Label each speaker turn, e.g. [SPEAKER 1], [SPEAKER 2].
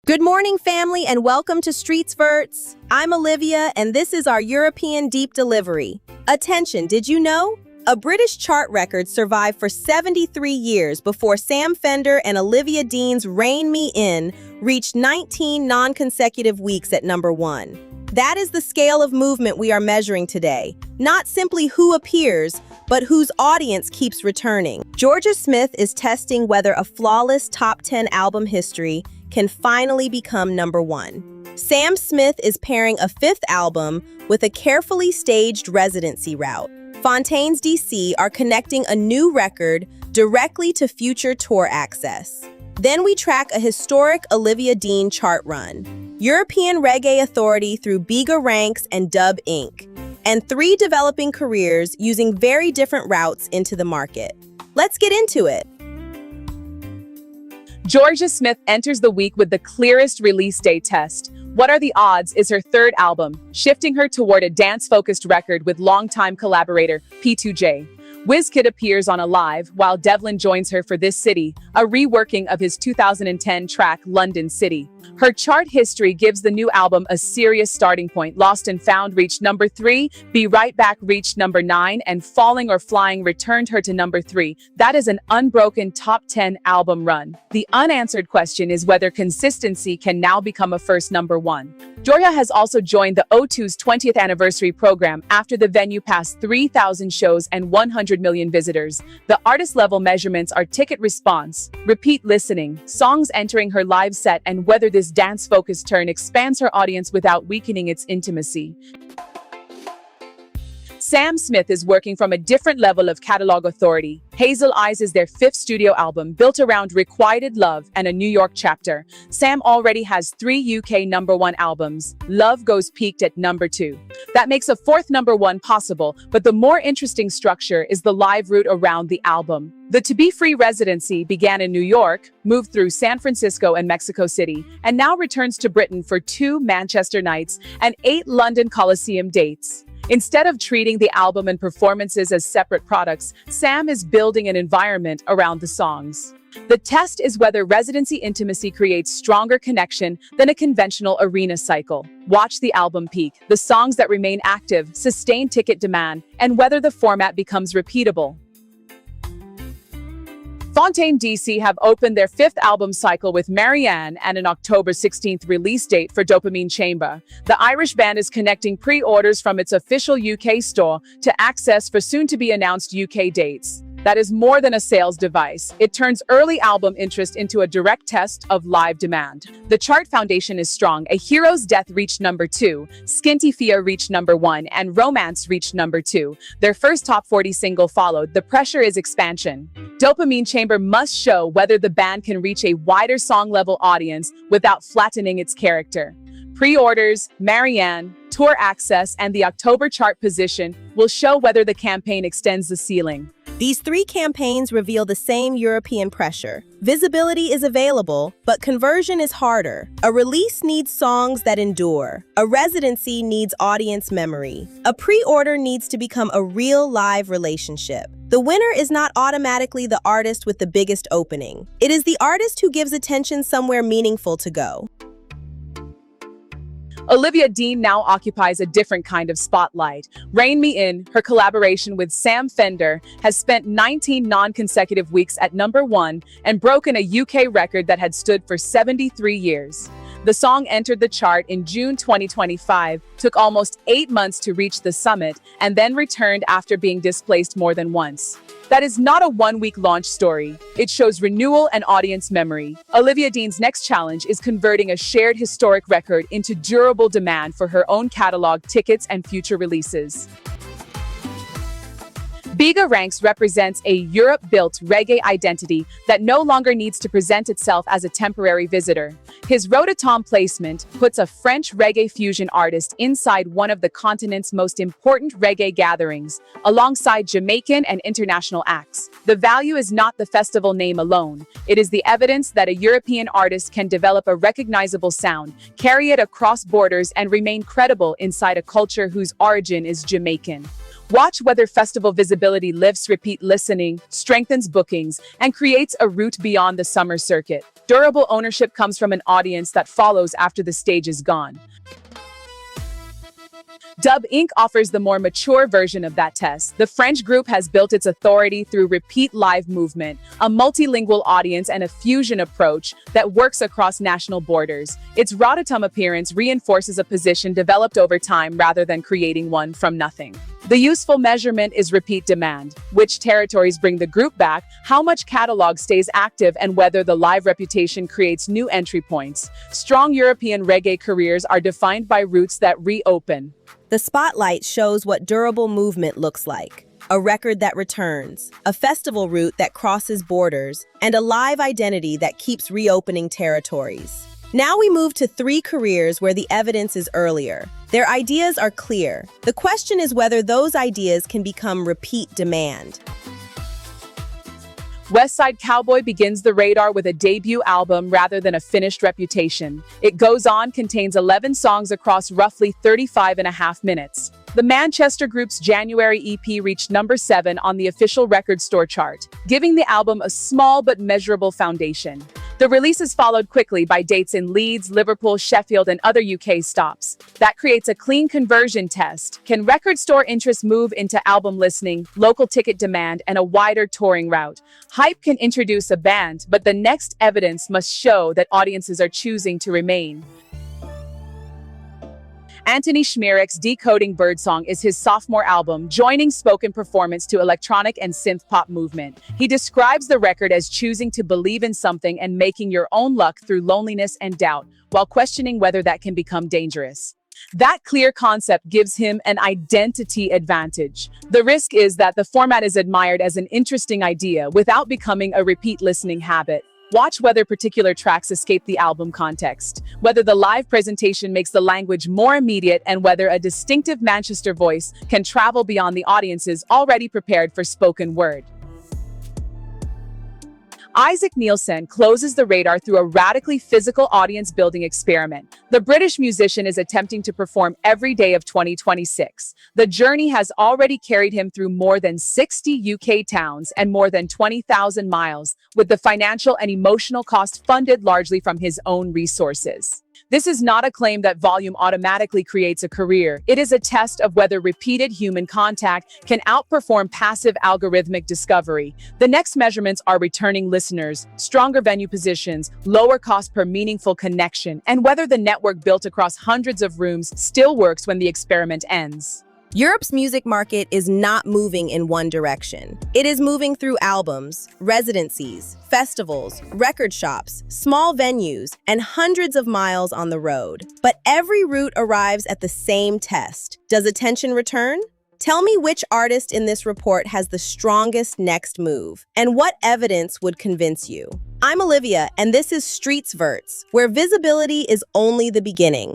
[SPEAKER 1] Good morning, family, and welcome to StreetsVertz. I'm Olivia, and this is our European Deep Delivery. Attention, did you know? A British chart record survived for 73 years before Sam Fender and Olivia Dean's Rein Me In reached 19 non-consecutive weeks at number 1. That is the scale of movement we are measuring today. Not simply who appears, but whose audience keeps returning. Jorja Smith is testing whether a flawless top 10 album history can finally become number 1. Sam Smith is pairing a 5th album with a carefully staged residency route. Fontaines D.C. are connecting a new record directly to future tour access. Then we track a historic Olivia Dean chart run, European Reggae Authority through Biga, Ranx, and Dub Inc., and 3 developing careers using very different routes into the market. Let's get into it.
[SPEAKER 2] Jorja Smith enters the week with the clearest release date test. What Are the Odds is her 3rd album, shifting her toward a dance-focused record with longtime collaborator P2J. Wizkid appears on Alive, while Devlin joins her for This City, a reworking of his 2010 track London City. Her chart history gives the new album a serious starting point. Lost and Found reached number 3, Be Right Back reached number 9, and Falling or Flying returned her to number 3. That is an unbroken top 10 album run. The unanswered question is whether consistency can now become a first number 1. Jorja has also joined the O2's 20th anniversary program after the venue passed 3,000 shows and 100 million visitors. The artist-level measurements are ticket response, repeat listening, songs entering her live set, and whether this dance-focused turn expands her audience without weakening its intimacy. Sam Smith is working from a different level of catalog authority. Hazel Eyes is their 5th studio album, built around Requited Love and a New York chapter. Sam already has 3 UK number 1 albums. Love Goes peaked at number 2. That makes a 4th number 1 possible, but the more interesting structure is the live route around the album. The To Be Free residency began in New York, moved through San Francisco and Mexico City, and now returns to Britain for 2 Manchester nights and 8 London Coliseum dates. Instead of treating the album and performances as separate products, Sam is building an environment around the songs. The test is whether residency intimacy creates stronger connection than a conventional arena cycle. Watch the album peak, the songs that remain active, sustain ticket demand, and whether the format becomes repeatable. Fontaines D.C. have opened their 5th album cycle with Marianne and an October 16th release date for Dopamine Chamber. The Irish band is connecting pre-orders from its official UK store to access for soon-to-be-announced UK dates. That is more than a sales device. It turns early album interest into a direct test of live demand. The chart foundation is strong. A Hero's Death reached number 2, Skinty Fia reached number 1, and Romance reached number 2. Their first top 40 single followed. The pressure is expansion. Dopamine Chamber must show whether the band can reach a wider song-level audience without flattening its character. Pre-orders, Marianne, tour access, and the October chart position will show whether the campaign extends the ceiling.
[SPEAKER 1] These 3 campaigns reveal the same European pressure. Visibility is available, but conversion is harder. A release needs songs that endure. A residency needs audience memory. A pre-order needs to become a real live relationship. The winner is not automatically the artist with the biggest opening. It is the artist who gives attention somewhere meaningful to go.
[SPEAKER 2] Olivia Dean now occupies a different kind of spotlight. Rein Me In, her collaboration with Sam Fender, has spent 19 non-consecutive weeks at number 1 and broken a UK record that had stood for 73 years. The song entered the chart in June 2025, took almost 8 months to reach the summit, and then returned after being displaced more than once. That is not a one-week launch story. It shows renewal and audience memory. Olivia Dean's next challenge is converting a shared historic record into durable demand for her own catalog, tickets, and future releases. Biga Ranx represents a Europe-built reggae identity that no longer needs to present itself as a temporary visitor. His Rototom placement puts a French reggae fusion artist inside one of the continent's most important reggae gatherings, alongside Jamaican and international acts. The value is not the festival name alone. It is the evidence that a European artist can develop a recognizable sound, carry it across borders, and remain credible inside a culture whose origin is Jamaican. Watch whether festival visibility lifts repeat listening, strengthens bookings, and creates a route beyond the summer circuit. Durable ownership comes from an audience that follows after the stage is gone. Dub Inc. offers the more mature version of that test. The French group has built its authority through repeat live movement, a multilingual audience, and a fusion approach that works across national borders. Its Rototom appearance reinforces a position developed over time rather than creating one from nothing. The useful measurement is repeat demand, which territories bring the group back, how much catalog stays active, and whether the live reputation creates new entry points. Strong European reggae careers are defined by routes that reopen.
[SPEAKER 1] The spotlight shows what durable movement looks like. A record that returns, a festival route that crosses borders, and a live identity that keeps reopening territories. Now we move to 3 careers where the evidence is earlier. Their ideas are clear. The question is whether those ideas can become repeat demand.
[SPEAKER 2] Westside Cowboy begins the radar with a debut album rather than a finished reputation. It Goes On contains 11 songs across roughly 35.5 minutes. The Manchester group's January EP reached number 7 on the official record store chart, giving the album a small but measurable foundation. The release is followed quickly by dates in Leeds, Liverpool, Sheffield, and other UK stops. That creates a clean conversion test. Can record store interest move into album listening, local ticket demand, and a wider touring route? Hype can introduce a band, but the next evidence must show that audiences are choosing to remain. Antony Szmierek's Decoding Birdsong is his sophomore album, joining spoken performance to electronic and synth-pop movement. He describes the record as choosing to believe in something and making your own luck through loneliness and doubt, while questioning whether that can become dangerous. That clear concept gives him an identity advantage. The risk is that the format is admired as an interesting idea without becoming a repeat listening habit. Watch whether particular tracks escape the album context, whether the live presentation makes the language more immediate, and whether a distinctive Manchester voice can travel beyond the audiences already prepared for spoken word. Isaac Neilson closes the radar through a radically physical audience-building experiment. The British musician is attempting to perform every day of 2026. The journey has already carried him through more than 60 UK towns and more than 20,000 miles, with the financial and emotional cost funded largely from his own resources. This is not a claim that volume automatically creates a career. It is a test of whether repeated human contact can outperform passive algorithmic discovery. The next measurements are returning listeners, stronger venue positions, lower cost per meaningful connection, and whether the network built across hundreds of rooms still works when the experiment ends.
[SPEAKER 1] Europe's music market is not moving in one direction. It is moving through albums, residencies, festivals, record shops, small venues, and hundreds of miles on the road. But every route arrives at the same test. Does attention return? Tell me which artist in this report has the strongest next move, and what evidence would convince you. I'm Olivia, and this is StreetsVertz, where visibility is only the beginning.